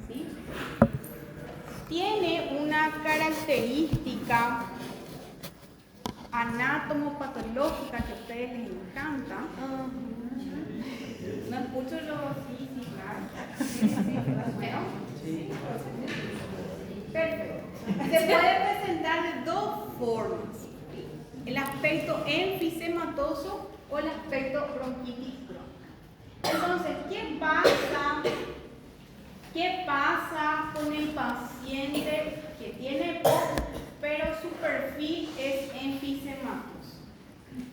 ¿sí? Tiene una característica anatomopatológica que a ustedes les encanta. No escucho yo, sí, claro. Bueno, perfecto. Se puede presentar de dos formas: el aspecto enfisematoso o el aspecto bronquitis crónica. Entonces, ¿qué pasa con el paciente que tiene EPOC, pero su perfil es enfisematoso?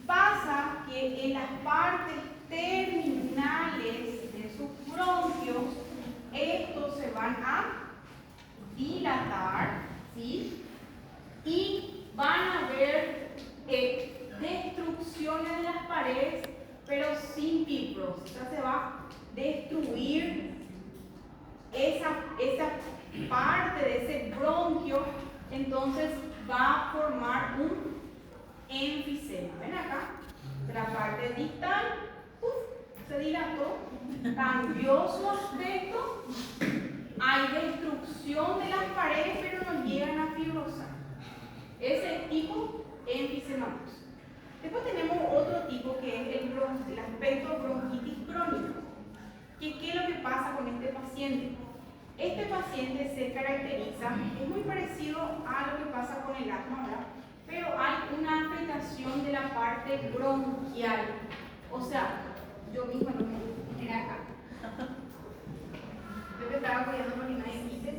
Pasa que en las partes terminales de sus bronquios, estos se van a dilatar, ¿sí? Y van a haber destrucciones de las paredes, pero sin fibrosis. O sea, se va a destruir esa parte de ese bronquio, entonces va a formar un enfisema. Ven acá, la parte distal se dilató, cambió su aspecto, hay destrucción de las paredes, pero no llegan a fibrosar. Ese tipo enfisematoso. Después tenemos otro tipo que es el aspecto bronquitis crónica. ¿Qué es lo que pasa con este paciente? Este paciente se caracteriza, es muy parecido a lo que pasa con el asma, ¿verdad? Pero hay una afectación de la parte bronquial. O sea, yo misma no me era acá. Yo me estaba cuidando porque nadie quise.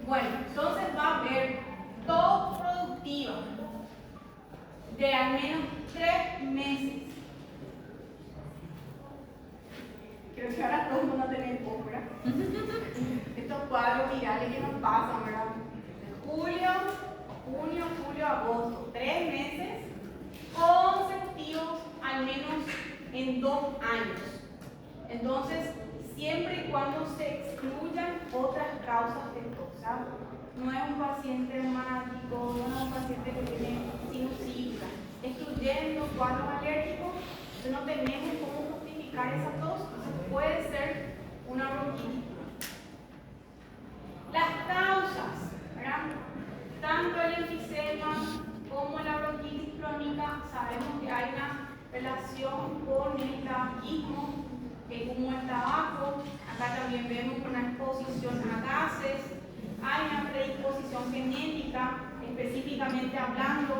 Bueno, entonces va a haber tos productiva de al menos 3 meses. Creo que ahora todo el mundo tiene EPOC, ¿verdad? Estos cuadros virales que nos pasan, ¿verdad? Junio, julio, agosto, 3 meses consecutivos, al menos en 2 años. Entonces, siempre y cuando se excluyan otras causas de tos, ¿sabes? No es un paciente reumático, no es un paciente que tiene sinusitis, excluyendo cuadros alérgicos, no tenemos cómo justificar esa tos, puede ser una bronquitis. Las causas, ¿verdad? Tanto el enfisema como la bronquitis crónica, sabemos que hay una relación con el tabaquismo, el humo del tabaco. Acá también vemos una exposición a gases, hay una predisposición genética, específicamente hablando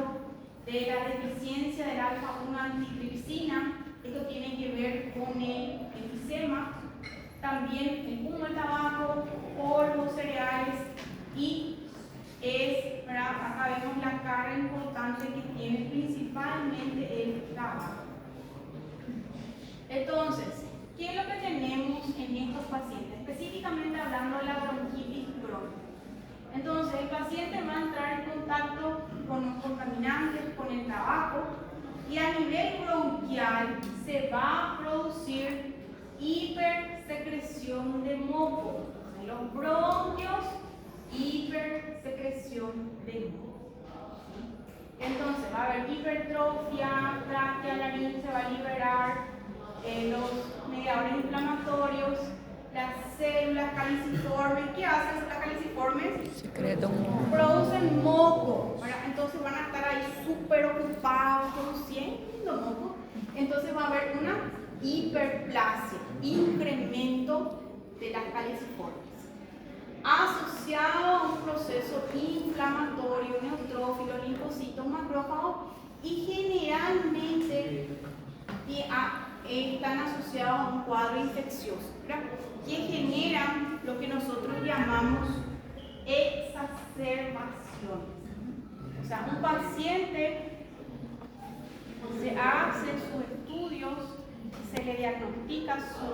de la deficiencia del alfa-1 antitripsina. Esto tiene que ver con el enfisema, también el humo del tabaco, polvos, cereales, y ¿verdad? Acá vemos la carga importante que tiene principalmente el tabaco. Entonces, ¿qué es lo que tenemos en estos pacientes? Específicamente hablando de la bronquitis crónica. Entonces, el paciente va a entrar en contacto con los contaminantes, con el tabaco, y a nivel bronquial se va a producir hipersecreción de moco. En los bronquios, hipersecreción de moco. Entonces, va a haber hipertrofia, tráquea, laringe, se va a liberar los mediadores inflamatorios, las células caliciformes. ¿Qué hacen las caliciformes? Secreto. Producen moco, ¿verdad? Entonces van a estar ahí súper ocupados produciendo moco. Entonces va a haber una hiperplasia, incremento de las caliciformes, asociado a un proceso inflamatorio, neutrófilo, linfocitos, macrófagos, y generalmente están asociados a un cuadro infeccioso, ¿verdad? Que generan lo que nosotros llamamos exacerbaciones. O sea, un paciente se hace sus estudios, se le diagnostica su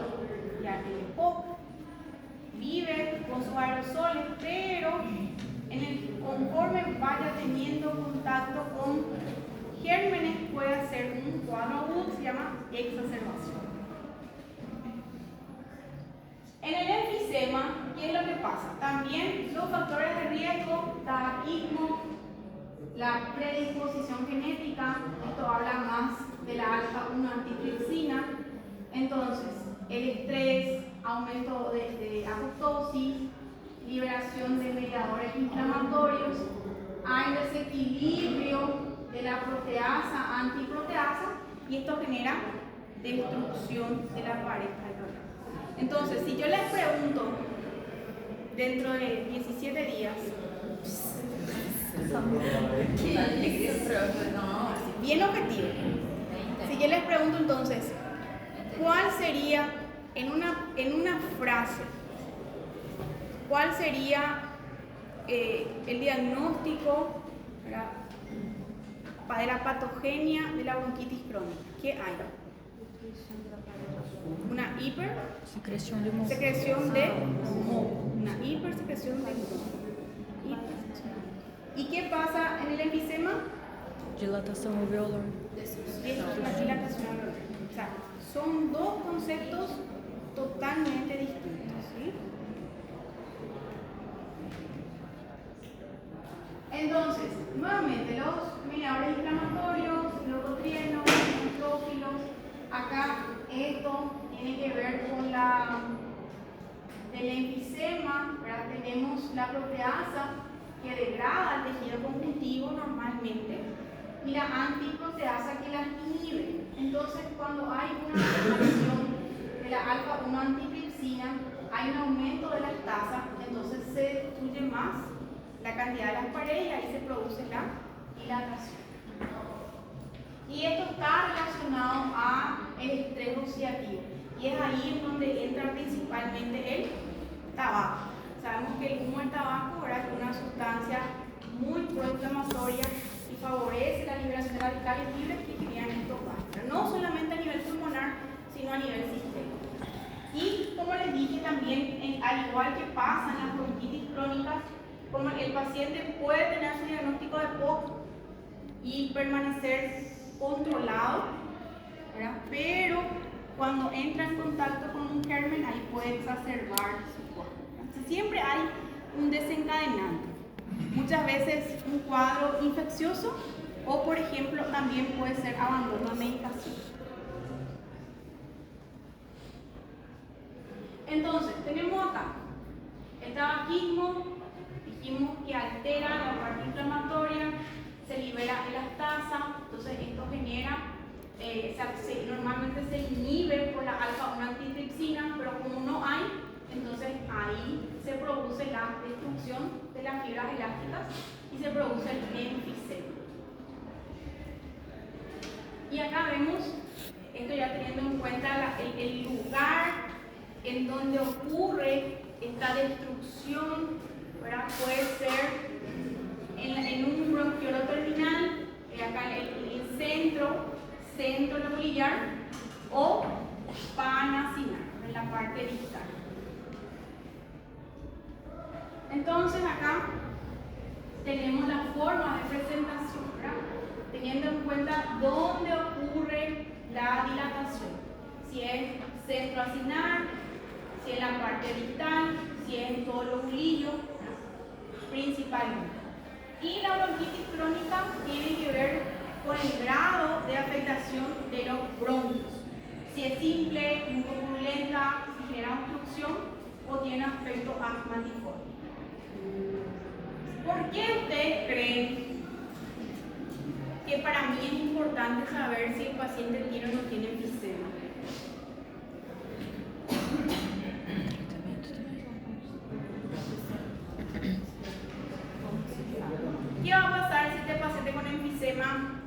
EPOC, vive con sus aerosoles, pero conforme vaya teniendo contacto con gérmenes puede hacer un cuadro agudo que se llama exacerbación. En el enfisema, ¿qué es lo que pasa? También los factores de riesgo, tabaquismo, la predisposición genética, esto habla más de la alfa-1 antitripsina. Entonces, el estrés, aumento de desequilibrio de la proteasa antiproteasa y esto genera destrucción de la pared alveolar. Entonces, si yo les pregunto dentro de 17 días, bien objetivo, si yo les pregunto entonces, ¿cuál sería en una frase, cuál sería el diagnóstico, ¿verdad?, de la patogenia de la bronquitis crónica? ¿Qué hay? Una Secreción de moco. secreción de moco. Una hipersecreción de moco. ¿Y qué pasa en el enfisema? Dilatação alveolar. La dilatación alveolar. O sea, son dos conceptos totalmente distintos, ¿sí? Entonces, nuevamente, los mediadores inflamatorios, leucotrienos, neutrófilos, acá esto tiene que ver con el enfisema, ¿verdad? Tenemos la proteasa que degrada el tejido conjuntivo normalmente y la antiproteasa que las inhibe. Entonces, cuando hay una alteración de la alfa-1 antitripsina, hay un aumento de las tasas, entonces se destruye más la cantidad de las paredes y ahí se produce la dilatación. Y esto está relacionado al estrés oxidativo y es ahí donde entra principalmente el tabaco. Sabemos que el humo del tabaco, ¿verdad?, es una sustancia muy proinflamatoria y favorece la liberación de radicales libres que crean estos gases, no solamente a nivel pulmonar, sino a nivel sistémico. Y como les dije también, al igual que pasa en las bronquitis crónicas, como el paciente puede tener su diagnóstico de POC y permanecer controlado, ¿verdad?, pero cuando entra en contacto con un germen, ahí puede exacerbar su cuadro. Entonces, siempre hay un desencadenante. Muchas veces un cuadro infeccioso o, por ejemplo, también puede ser abandono de medicación. Entonces, tenemos acá el tabaquismo, dijimos que altera la parte inflamatoria, se libera elastasa, entonces esto genera, normalmente se inhibe por la alfa-1 antitripsina, pero como no hay, entonces ahí se produce la destrucción de las fibras elásticas y se produce el enfisema. Y acá vemos, esto ya teniendo en cuenta el lugar en donde ocurre esta destrucción, ¿verdad? Puede ser en un bronquiolo terminal, acá el centro lobular, o panacinar, en la parte distal. Entonces acá tenemos la forma de presentación, ¿verdad?, teniendo en cuenta dónde ocurre la dilatación, si es centroacinar, si es la parte distal, si es en todo el lobulillo, principalmente. Y la bronquitis crónica tiene que ver con el grado de afectación de los bronquios, si es simple, mucopurulenta, si genera obstrucción o tiene aspecto asmatiforme. ¿Por qué ustedes creen que para mí es importante saber si el paciente tiene o no tiene enfisema? ¿Qué va a pasar si este paciente con enfisema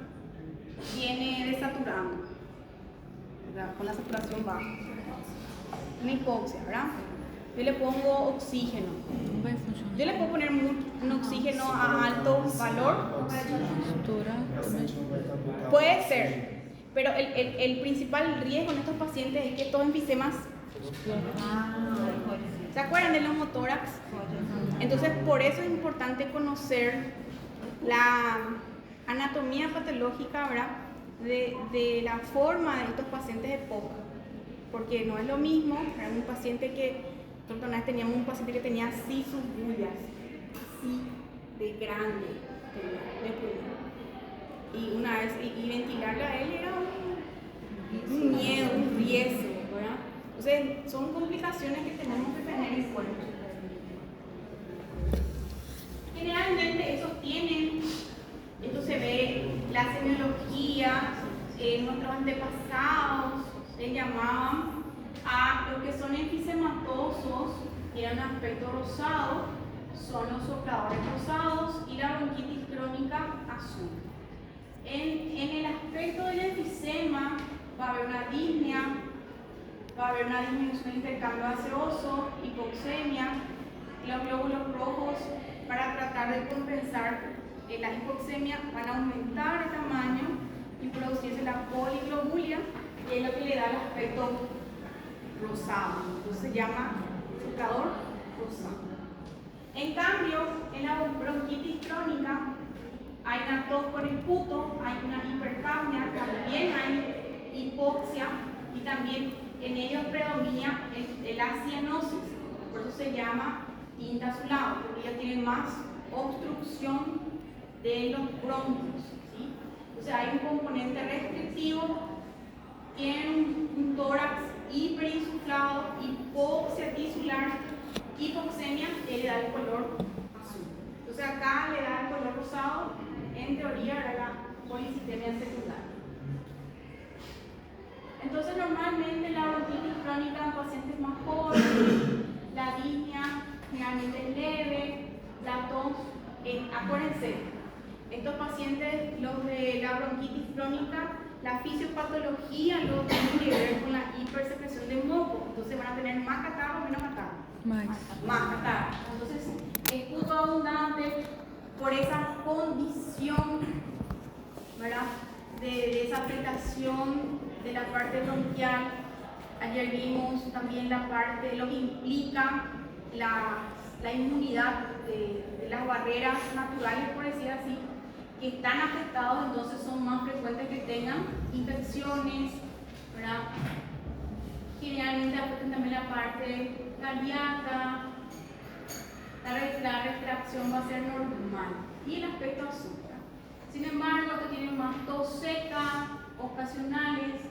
viene desaturando, ¿verdad?, con la saturación baja? Una hipoxia, ¿verdad? Yo le pongo oxígeno. Yo le puedo poner un oxígeno a alto valor. Puede ser, pero el principal riesgo en estos pacientes es que estos enfisemas, ¿se acuerdan del neumotórax? Entonces, por eso es importante conocer la anatomía patológica, ¿verdad?, de la forma de estos pacientes de POC, porque no es lo mismo. Era un paciente que, nosotros una vez teníamos un paciente que tenía así sus bullas, así de grande, de pulmón, y una vez, y ventilarla a él era un miedo, un riesgo, ¿verdad? Entonces, son complicaciones que tenemos que tener en cuenta. Generalmente esos tienen un aspecto rosado son los sopladores rosados y la bronquitis crónica azul. En el aspecto del enfisema va a haber una disnea, va a haber una disminución del intercambio gaseoso, hipoxemia, los glóbulos rojos para tratar de compensar la hipoxemia van a aumentar el tamaño y producirse la poliglobulia, que es lo que le da el aspecto rosado. Entonces se llama soplador rosado. En cambio, en la bronquitis crónica hay una tos por imputo, hay una hipercapnia, también hay hipoxia y también en ellos predomina la cianosis, por eso se llama tinta azulada, porque ellos tienen más obstrucción de los bronquios, ¿sí? O sea, hay un componente restrictivo, tienen un tórax hiperinsuflado, hipoxia tisular, hipoxemia, que le da el color azul. Entonces acá le da el color rosado, en teoría era la policitemia secundaria. Entonces normalmente la bronquitis crónica en pacientes más jóvenes, la disnea generalmente es leve, la tos, acuérdense, estos pacientes, los de la bronquitis crónica, la fisiopatología lo tienen que ver con la hipersecreción de moco, entonces van a tener más catarro o menos catarro. Más catarro. Entonces es puto abundante por esa condición, ¿verdad? De esa afectación de la parte bronquial. Ayer vimos también la parte de lo que implica la inmunidad de las barreras naturales, por decir así, que están afectados, entonces son más frecuentes que tengan infecciones, ¿verdad? Generalmente afectan también la parte cardíaca, la retracción va a ser normal y el aspecto azul. Sin embargo, que tienen más tos seca, ocasionales,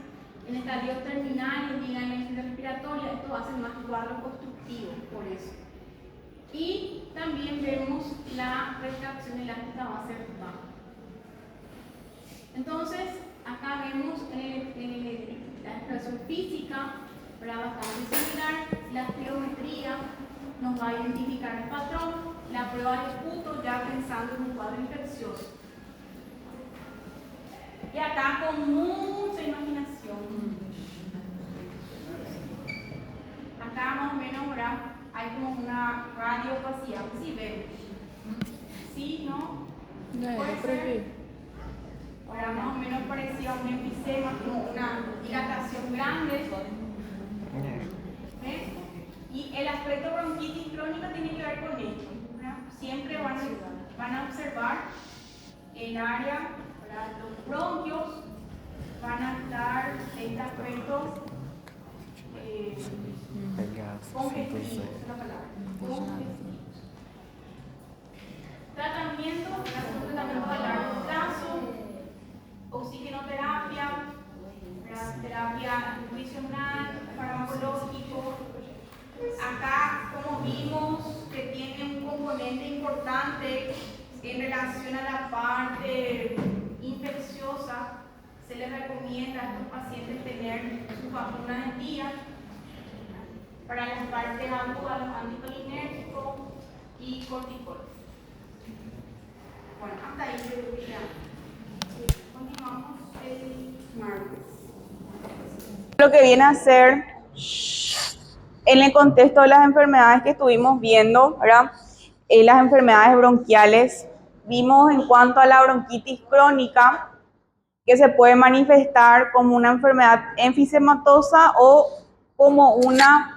en estadios terminales y en la insuficiencia respiratoria, esto hace más cuadros constructivos, por eso. Y también vemos la retracción elástica va a ser baja. Entonces, acá vemos la expresión física, bastante similar, la geometría nos va a identificar el patrón, la prueba de esputo ya pensando en un cuadro infeccioso. Y acá con mucha imaginación. Acá más o menos, ¿verdad? Hay como una radiopacidad. ¿Sí ven? ¿Sí? ¿No? ¿Puede ser? Ahora más o menos parecía un enfisema, como una dilatación grande. ¿Ves? Y el aspecto bronquitis crónica tiene que ver con esto, ¿verdad? Siempre van a observar el área, ¿verdad? Los bronquios van a estar este aspecto congestivo, es la palabra, congestivo. Tratamiento a largo plazo, oxigenoterapia, terapia nutricional, farmacológico. Acá, como vimos, que tiene un componente importante en relación a la parte infecciosa, se les recomienda a estos pacientes tener sus vacunas en día. Para las partes agudas, los anticolinérgicos y corticoides. Bueno, hasta ahí yo creo que ya. Continuamos el martes. Lo que viene a ser en el contexto de las enfermedades que estuvimos viendo, ¿verdad? Las enfermedades bronquiales, vimos en cuanto a la bronquitis crónica que se puede manifestar como una enfermedad enfisematosa o como una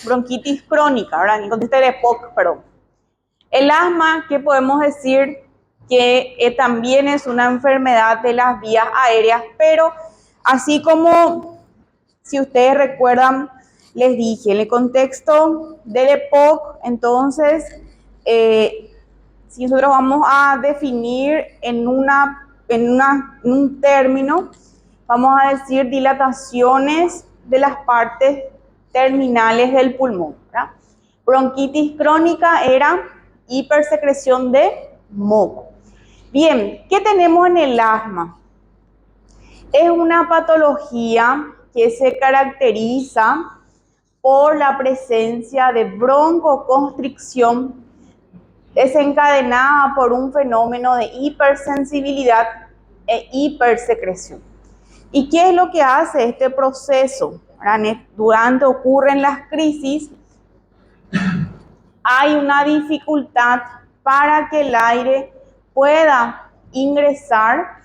bronquitis crónica, ¿verdad? En el contexto de EPOC, perdón. El asma, que podemos decir que también es una enfermedad de las vías aéreas, pero así como, si ustedes recuerdan, les dije, en el contexto del EPOC, entonces, si nosotros vamos a definir en un término, vamos a decir dilataciones de las partes terminales del pulmón, ¿verdad? Bronquitis crónica era hipersecreción de moco. Bien, ¿qué tenemos en el asma? Es una patología que se caracteriza por la presencia de broncoconstricción desencadenada por un fenómeno de hipersensibilidad e hipersecreción. ¿Y qué es lo que hace este proceso? Durante ocurren las crisis, hay una dificultad para que el aire pueda ingresar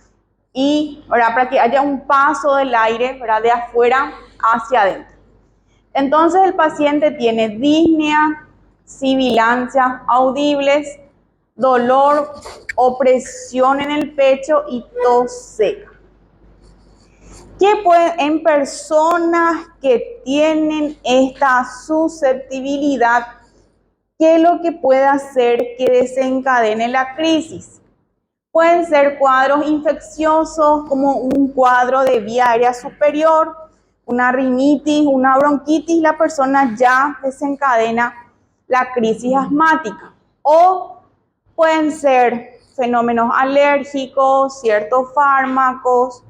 y para que haya un paso del aire de afuera hacia adentro. Entonces el paciente tiene disnea, sibilancias audibles, dolor, opresión en el pecho y tos seca. En personas que tienen esta susceptibilidad, ¿qué es lo que puede hacer que desencadene la crisis? Pueden ser cuadros infecciosos como un cuadro de vía aérea superior, una rinitis, una bronquitis, la persona ya desencadena la crisis asmática. O pueden ser fenómenos alérgicos, ciertos fármacos,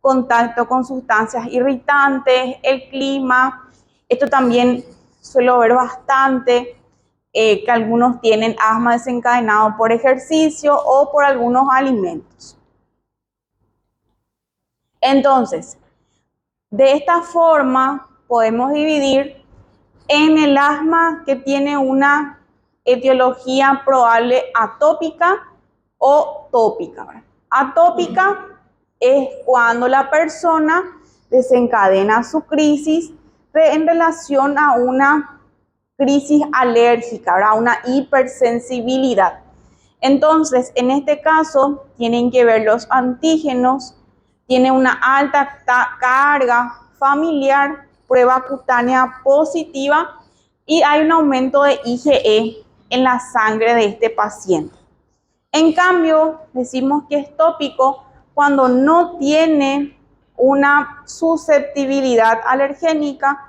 contacto con sustancias irritantes, el clima. Esto también suelo ver bastante, que algunos tienen asma desencadenado por ejercicio o por algunos alimentos. Entonces, de esta forma podemos dividir en el asma que tiene una etiología probable atópica o tópica, ¿verdad? Atópica es cuando la persona desencadena su crisis en relación a una crisis alérgica, ¿verdad? Una hipersensibilidad. Entonces, en este caso, tienen que ver los antígenos, tiene una alta carga familiar, prueba cutánea positiva y hay un aumento de IgE en la sangre de este paciente. En cambio, decimos que es tópico cuando no tiene una susceptibilidad alergénica,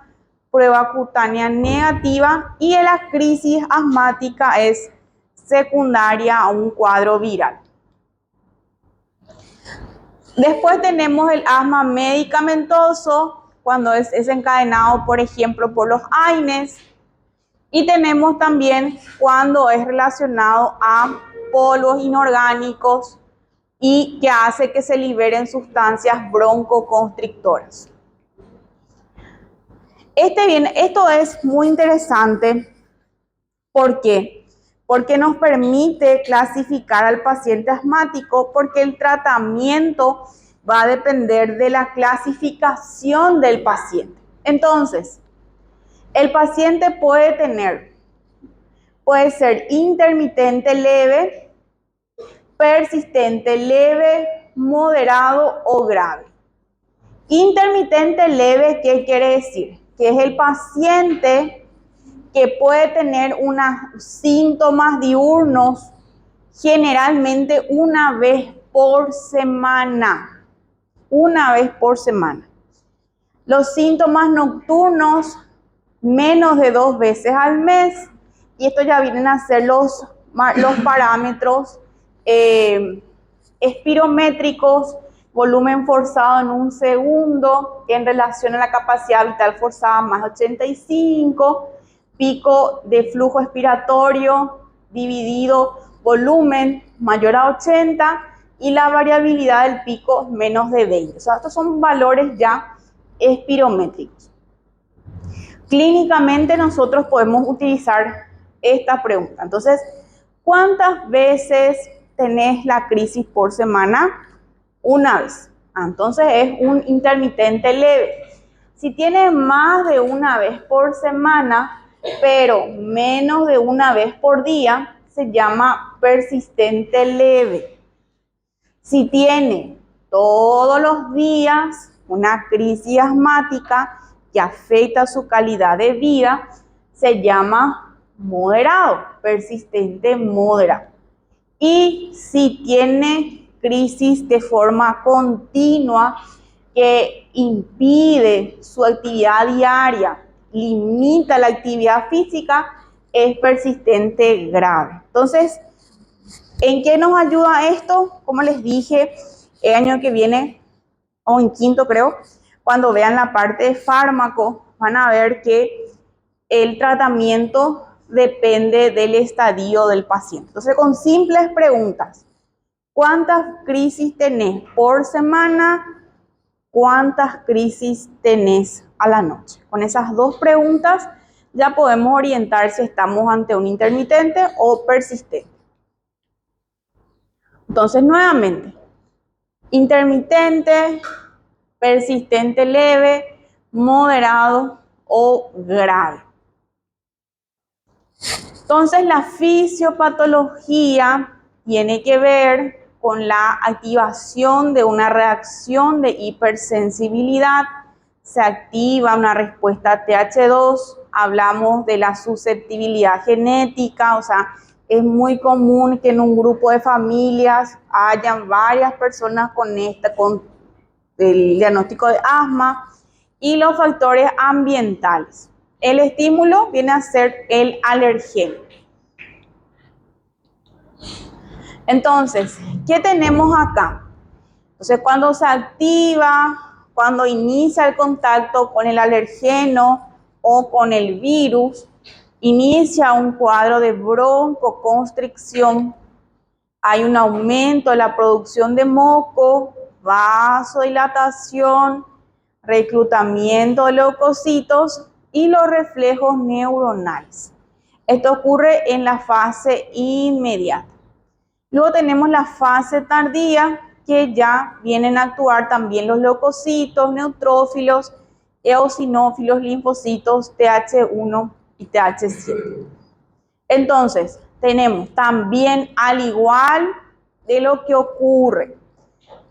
prueba cutánea negativa y la crisis asmática es secundaria a un cuadro viral. Después tenemos el asma medicamentoso, cuando es desencadenado, por ejemplo, por los AINES. Y tenemos también cuando es relacionado a polvos inorgánicos y que hace que se liberen sustancias broncoconstrictoras. Esto es muy interesante. ¿Por qué? Porque nos permite clasificar al paciente asmático, porque el tratamiento va a depender de la clasificación del paciente. Entonces, el paciente puede ser intermitente leve, persistente leve, moderado o grave. Intermitente leve, ¿qué quiere decir? Que es el paciente que puede tener unos síntomas diurnos generalmente una vez por semana. Una vez por semana. Los síntomas nocturnos, menos de 2 veces al mes. Y esto ya vienen a ser los parámetros espirométricos, volumen forzado en 1 segundo, en relación a la capacidad vital forzada más 85, pico de flujo expiratorio dividido volumen mayor a 80 y la variabilidad del pico menos de 20. O sea, estos son valores ya espirométricos. Clínicamente nosotros podemos utilizar esta pregunta. Entonces, ¿cuántas veces tenés la crisis por semana? Una vez. Entonces es un intermitente leve. Si tienes más de una vez por semana, pero menos de una vez por día, se llama persistente leve. Si tiene todos los días una crisis asmática que afecta su calidad de vida, se llama moderado, persistente moderado. Y si tiene crisis de forma continua que impide su actividad diaria, limita la actividad física, es persistente grave. Entonces, ¿en qué nos ayuda esto? Como les dije, el año que viene, o en quinto creo, cuando vean la parte de fármaco, van a ver que el tratamiento depende del estadio del paciente. Entonces, con simples preguntas, ¿cuántas crisis tenés por semana? ¿Cuántas crisis tenés a la noche? Con esas dos preguntas ya podemos orientar si estamos ante un intermitente o persistente. Entonces, nuevamente, intermitente, persistente leve, moderado o grave. Entonces, la fisiopatología tiene que ver con la activación de una reacción de hipersensibilidad. Se activa una respuesta TH2, hablamos de la susceptibilidad genética, o sea, es muy común que en un grupo de familias hayan varias personas con el diagnóstico de asma, y los factores ambientales. El estímulo viene a ser el alergeno. Entonces, ¿qué tenemos acá? Entonces, cuando se activa, cuando inicia el contacto con el alergeno o con el virus, inicia un cuadro de broncoconstricción, hay un aumento de la producción de moco, vasodilatación, reclutamiento de leucocitos y los reflejos neuronales. Esto ocurre en la fase inmediata. Luego tenemos la fase tardía, que ya vienen a actuar también los leucocitos, neutrófilos, eosinófilos, linfocitos TH1 y TH7. Entonces, tenemos también, al igual de lo que ocurre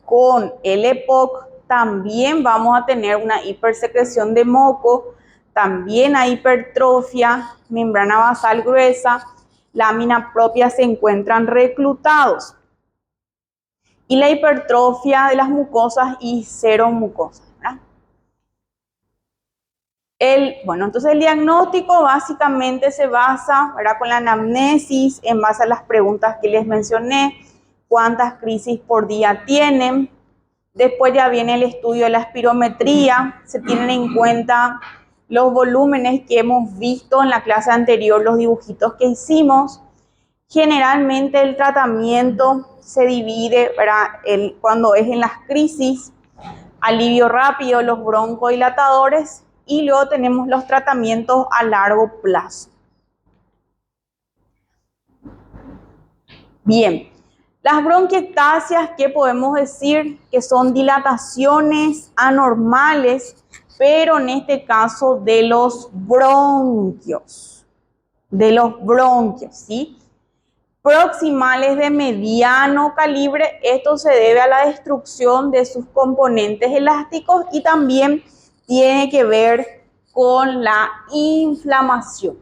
con el EPOC, también vamos a tener una hipersecreción de moco, también hay hipertrofia, membrana basal gruesa, lámina propia se encuentran reclutados. Y la hipertrofia de las mucosas y seromucosas, ¿verdad? Entonces el diagnóstico básicamente se basa, ¿verdad?, con la anamnesis, en base a las preguntas que les mencioné, cuántas crisis por día tienen. Después ya viene el estudio de la espirometría, se tienen en cuenta los volúmenes que hemos visto en la clase anterior, los dibujitos que hicimos. Generalmente el tratamiento se divide, ¿verdad?, cuando es en las crisis, alivio rápido, los broncodilatadores, y luego tenemos los tratamientos a largo plazo. Bien, las bronquiectasias, ¿qué podemos decir? Que son dilataciones anormales, pero en este caso de los bronquios, ¿sí? Proximales de mediano calibre, esto se debe a la destrucción de sus componentes elásticos y también tiene que ver con la inflamación.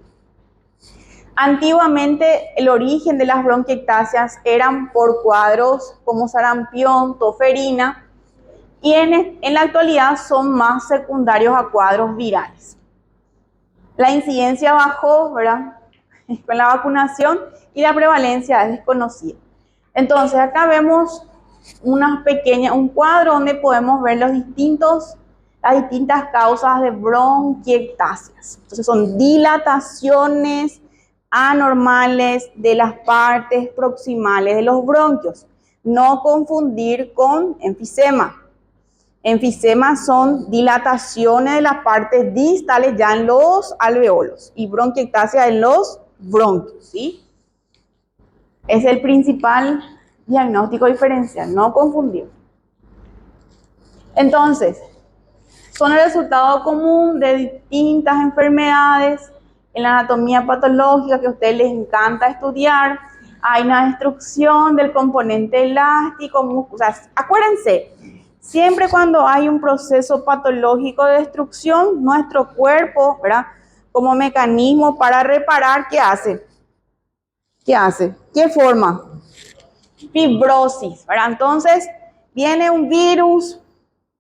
Antiguamente el origen de las bronquiectasias eran por cuadros como sarampión, toferina, y en la actualidad son más secundarios a cuadros virales. La incidencia bajó, ¿verdad?, con la vacunación, y la prevalencia es desconocida. Entonces acá vemos un cuadro donde podemos ver las distintas causas de bronquiectasias. Entonces son dilataciones anormales de las partes proximales de los bronquios. No confundir con enfisema. Enfisema son dilataciones de las partes distales ya en los alveolos, y bronquiectasia en los bronquios, ¿sí? Es el principal diagnóstico diferencial, no confundir. Entonces, son el resultado común de distintas enfermedades en la anatomía patológica que a ustedes les encanta estudiar. Hay una destrucción del componente elástico, o sea, acuérdense, siempre cuando hay un proceso patológico de destrucción, nuestro cuerpo, ¿verdad?, como mecanismo para reparar, ¿qué hace? ¿Qué forma? Fibrosis, ¿verdad? Entonces, viene un virus,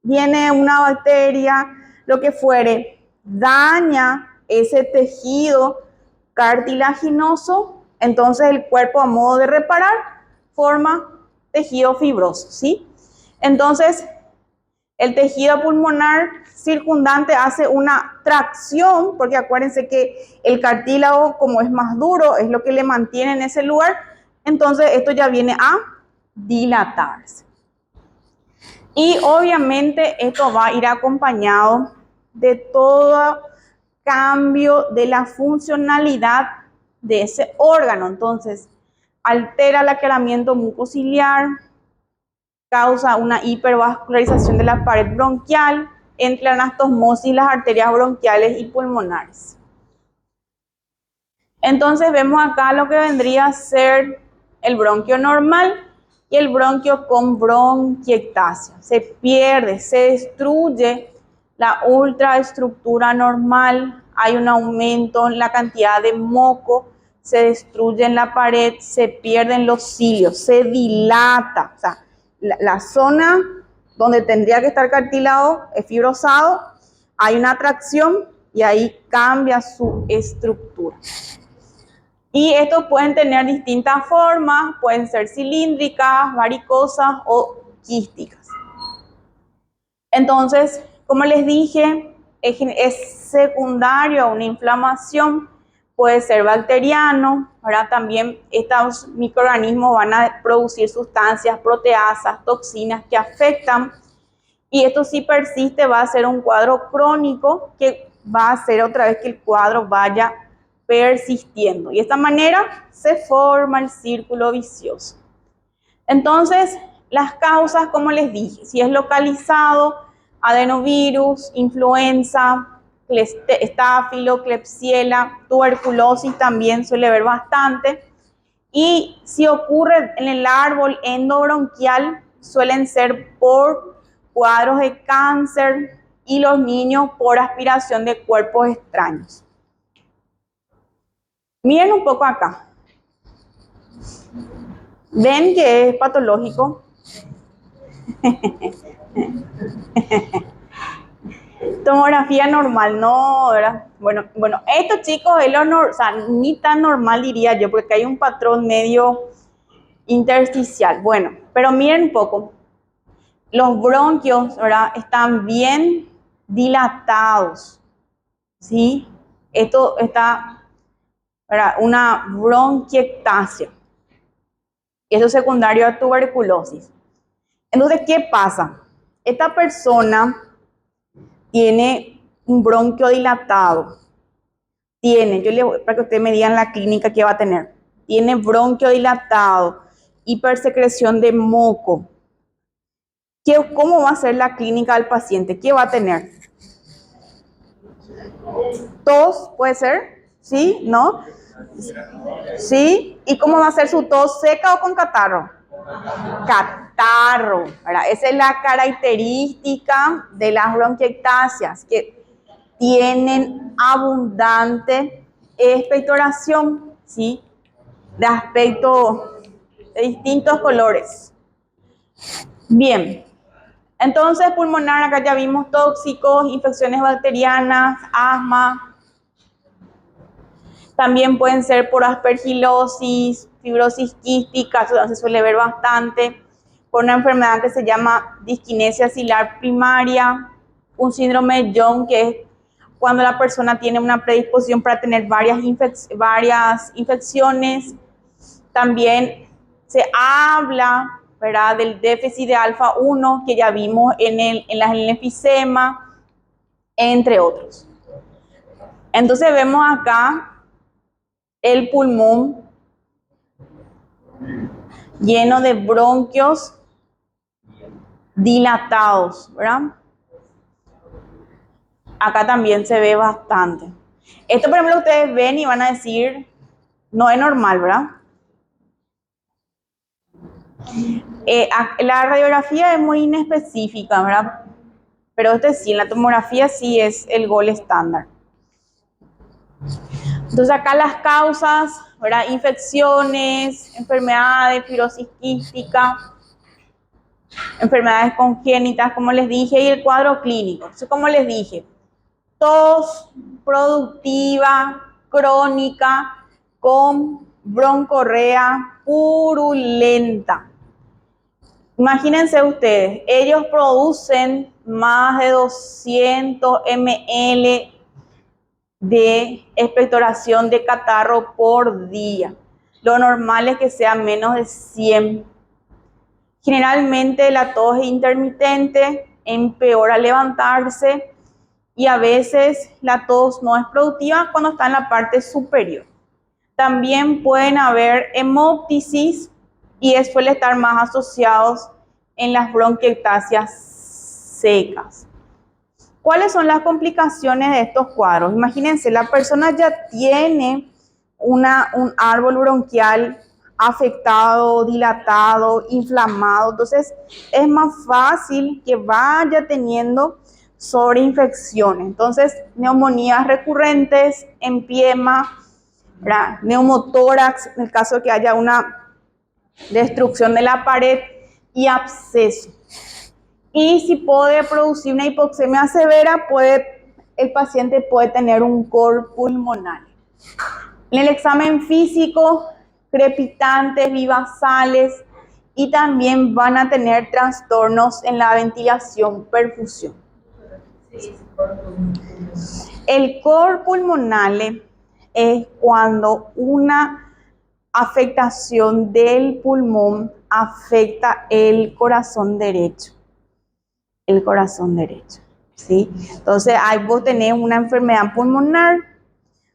viene una bacteria, lo que fuere, daña ese tejido cartilaginoso, entonces el cuerpo, a modo de reparar, forma tejido fibroso, ¿sí? Entonces, El tejido pulmonar circundante hace una tracción, porque acuérdense que el cartílago, como es más duro, es lo que le mantiene en ese lugar, entonces esto ya viene a dilatarse. Y obviamente esto va a ir acompañado de todo cambio de la funcionalidad de ese órgano. Entonces, altera el aclaramiento mucociliar, causa una hipervascularización de la pared bronquial, entre la anastomosis, las arterias bronquiales y pulmonares. Entonces vemos acá lo que vendría a ser el bronquio normal y el bronquio con bronquiectasia. Se pierde, se destruye la ultraestructura normal, hay un aumento en la cantidad de moco, se destruye en la pared, se pierden los cilios, se dilata. O sea, la zona donde tendría que estar cartílago es fibrosado, hay una atracción y ahí cambia su estructura. Y estos pueden tener distintas formas, pueden ser cilíndricas, varicosas o quísticas. Entonces, como les dije, es secundario a una inflamación, puede ser bacteriano, ¿verdad? También estos microorganismos van a producir sustancias, proteasas, toxinas que afectan, y esto si persiste va a ser un cuadro crónico que va a hacer otra vez que el cuadro vaya persistiendo. Y de esta manera se forma el círculo vicioso. Entonces, las causas, como les dije, si es localizado, adenovirus, influenza, estáfilo, klebsiella, tuberculosis también suele haber bastante. Y si ocurre en el árbol endobronquial, suelen ser por cuadros de cáncer y los niños por aspiración de cuerpos extraños. Miren un poco acá. ¿Ven que es patológico? Tomografía normal, no, ¿verdad? Bueno, esto chicos es o sea, ni tan normal diría yo, porque hay un patrón medio intersticial. Bueno, pero miren un poco. Los bronquios, ¿verdad? Están bien dilatados, ¿sí? Esto está, ¿verdad? Una bronquiectasia. Eso es secundario a tuberculosis. Entonces, ¿qué pasa? Esta persona tiene un bronquio dilatado. Para que ustedes me digan la clínica que va a tener. Tiene bronquio dilatado, hipersecreción de moco. ¿Cómo va a ser la clínica del paciente? ¿Qué va a tener? ¿Tos puede ser? ¿Sí? ¿No? ¿Sí? ¿Y cómo va a ser su tos? ¿Seca o con catarro? Catarro, ¿verdad? Esa es la característica de las bronquiectasias, que tienen abundante expectoración, ¿sí? De aspecto de distintos colores. Bien, entonces pulmonar, acá ya vimos tóxicos, infecciones bacterianas, asma. También pueden ser por aspergilosis, fibrosis quística, eso se suele ver bastante, por una enfermedad que se llama disquinesia axilar primaria, un síndrome de Young, que es cuando la persona tiene una predisposición para tener varias infecciones. También se habla, ¿verdad?, del déficit de alfa 1 que ya vimos en el enfisema, entre otros. Entonces vemos acá el pulmón lleno de bronquios dilatados, ¿verdad? Acá también se ve bastante. Esto, por ejemplo, ustedes ven y van a decir, no es normal, ¿verdad? La radiografía es muy inespecífica, ¿verdad? Pero sí, en la tomografía sí es el gol estándar. Entonces acá las causas, ¿verdad? Infecciones, enfermedades, fibrosis quística, enfermedades congénitas, como les dije, y el cuadro clínico. Entonces, como les dije, tos productiva, crónica, con broncorrea purulenta. Imagínense ustedes, ellos producen más de 200 ml de expectoración de catarro por día. Lo normal es que sea menos de 100. Generalmente la tos intermitente empeora al levantarse y a veces la tos no es productiva cuando está en la parte superior. También pueden haber hemoptisis y suele estar más asociados en las bronquiectasias secas. ¿Cuáles son las complicaciones de estos cuadros? Imagínense, la persona ya tiene un árbol bronquial afectado, dilatado, inflamado, entonces es más fácil que vaya teniendo sobreinfecciones. Entonces, neumonías recurrentes, empiema, ¿verdad? Neumotórax, en el caso de que haya una destrucción de la pared, y absceso. Y si puede producir una hipoxemia severa, el paciente puede tener un cor pulmonar. En el examen físico, crepitantes, vivasales, y también van a tener trastornos en la ventilación, perfusión. El cor pulmonale es cuando una afectación del pulmón afecta el corazón derecho. El corazón derecho, ¿sí? Entonces, ahí vos tenés una enfermedad pulmonar,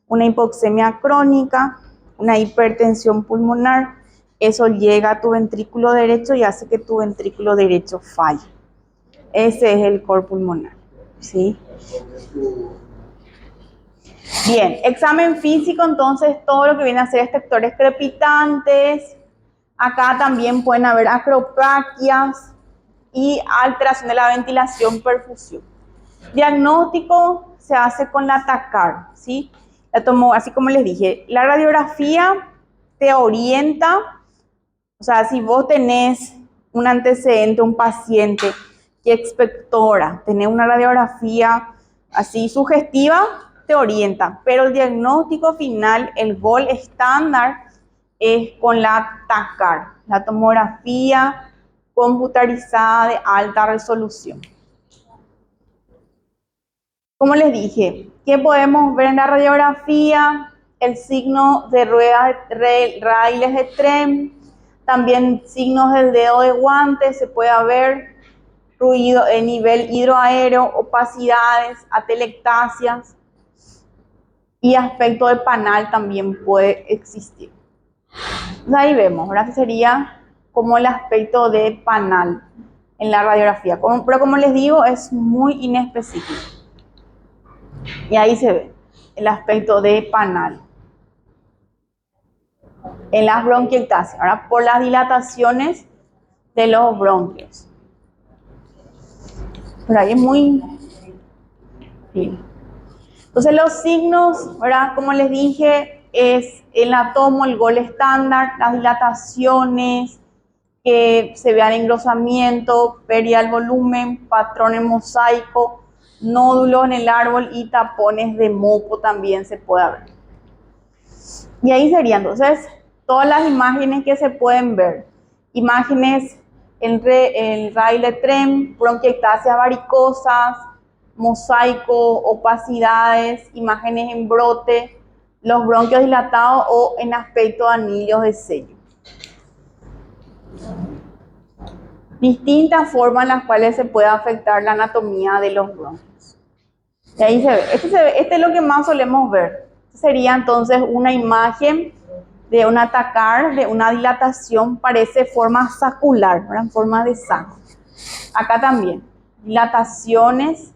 una hipoxemia crónica, una hipertensión pulmonar, eso llega a tu ventrículo derecho y hace que tu ventrículo derecho falle. Ese es el cor pulmonar, ¿sí? Bien, examen físico, entonces todo lo que viene a ser detectores crepitantes. Acá también pueden haber acropaquias y alteración de la ventilación, perfusión. Diagnóstico se hace con la TACAR, ¿sí? Así como les dije, la radiografía te orienta, o sea, si vos tenés un antecedente, un paciente que expectora, tenés una radiografía así sugestiva, te orienta, pero el diagnóstico final, el gold estándar, es con la TACAR, la tomografía computarizada de alta resolución. Como les dije, ¿qué podemos ver en la radiografía? El signo de ruedas, raíles de tren, también signos del dedo de guante, se puede ver ruido en nivel hidroaéreo, opacidades, atelectasias y aspecto de panal también puede existir. Entonces ahí vemos, ahora sería como el aspecto de panal en la radiografía, pero como les digo, es muy inespecífico. Y ahí se ve el aspecto de panal. En las bronquiectasias, ahora por las dilataciones de los bronquios. Por ahí es muy bien. Entonces los signos, ¿verdad? Como les dije, es el atomo, el gol estándar, las dilataciones, que se vean engrosamiento, pérdida del volumen, patrón en mosaico, nódulos en el árbol y tapones de moco también se puede ver. Y ahí serían entonces todas las imágenes que se pueden ver. Imágenes el raíl de tren, bronquiectasias varicosas, mosaico, opacidades, imágenes en brote, los bronquios dilatados o en aspecto de anillos de sello. Distintas formas en las cuales se puede afectar la anatomía de los bronquios. Y ahí se ve. Este es lo que más solemos ver. Sería entonces una imagen de un TACAR, de una dilatación, parece forma sacular, ¿verdad? En forma de saco. Acá también, dilataciones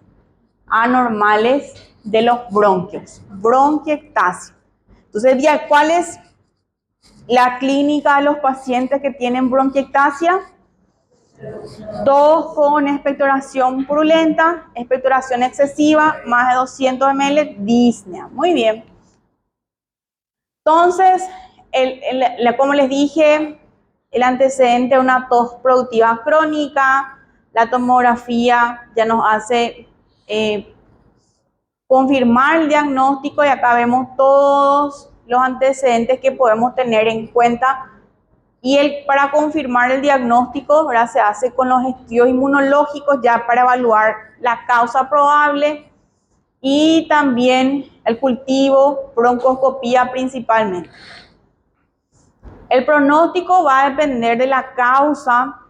anormales de los bronquios, bronquiectasia. Entonces, ¿cuál es la clínica de los pacientes que tienen bronquiectasia? Todos con expectoración purulenta, expectoración excesiva, más de 200 ml, disnea. Muy bien. Entonces, como les dije, el antecedente de una tos productiva crónica, la tomografía ya nos hace confirmar el diagnóstico y acá vemos todos los antecedentes que podemos tener en cuenta Y para confirmar el diagnóstico, ¿verdad? Se hace con los estudios inmunológicos ya para evaluar la causa probable y también el cultivo, broncoscopía principalmente. El pronóstico va a depender de la causa,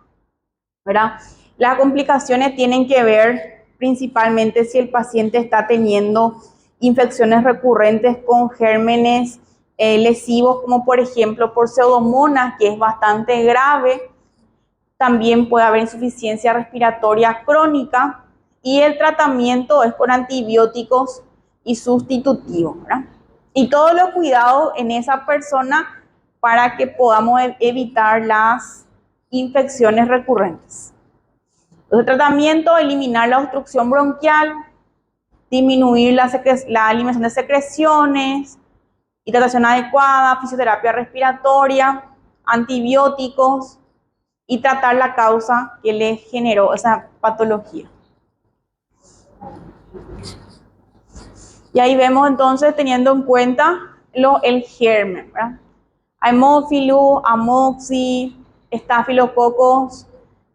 ¿verdad? Las complicaciones tienen que ver principalmente si el paciente está teniendo infecciones recurrentes con gérmenes lesivos, como por ejemplo por pseudomonas, que es bastante grave. También puede haber insuficiencia respiratoria crónica y el tratamiento es con antibióticos y sustitutivos, ¿verdad? Y todos los cuidados en esa persona para que podamos evitar las infecciones recurrentes. El tratamiento, eliminar la obstrucción bronquial, disminuir la eliminación de secreciones, hidratación adecuada, fisioterapia respiratoria, antibióticos y tratar la causa que le generó esa patología. Y ahí vemos entonces, teniendo en cuenta el germen, ¿verdad? Haemophilus, Amoxi, Staphylococcus,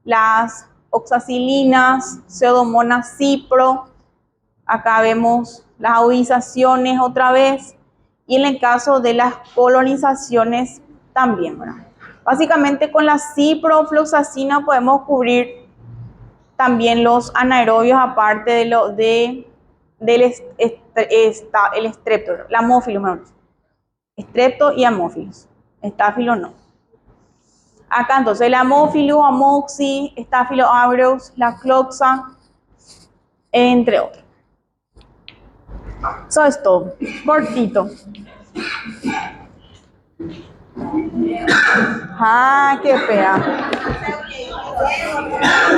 las oxacilinas, Pseudomonas cipro. Acá vemos las agudizaciones otra vez. Y en el caso de las colonizaciones también, ¿verdad? Básicamente con la ciprofloxacina podemos cubrir también los anaerobios, aparte del estrepto, el Haemophilus, mejor dicho. Estrepto y Haemophilus. Estáfilo no. Acá entonces el Haemophilus, Amoxi, Staphylo aureus, la cloxa, entre otros. Eso es todo. Cortito. Ah, qué fea.